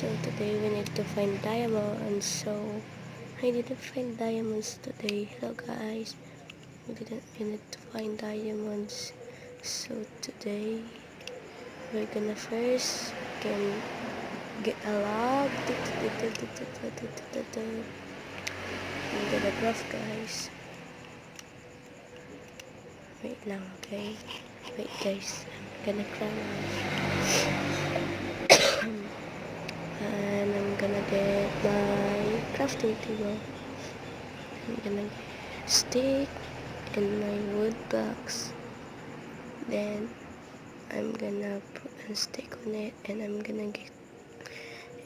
So today we need to find diamonds. So I didn't find diamonds today. Hello guys. We need to find diamonds. So today we're gonna first can get a log. I'm gonna craft guys. Wait lang, okay? Wait guys. I'm gonna craft. And I'm gonna get my crafting table. I'm gonna stick and my wood blocks. Then I'm gonna put a stick on it and I'm gonna get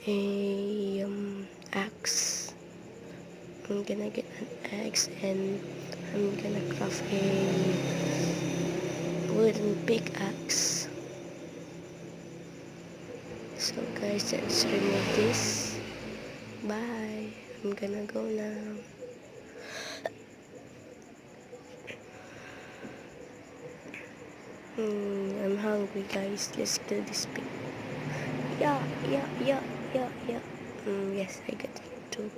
a axe. I'm gonna get an axe and I'm gonna craft a wooden pickaxe. So guys, let's remove this. Bye. I'm gonna go now. I'm hungry guys. Let's kill this pig. Yeah. Yes, I got it too.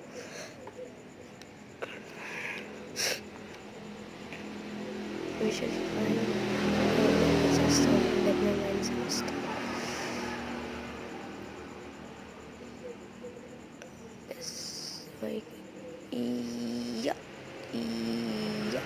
We should find it's a stone. Let me find some stone. This like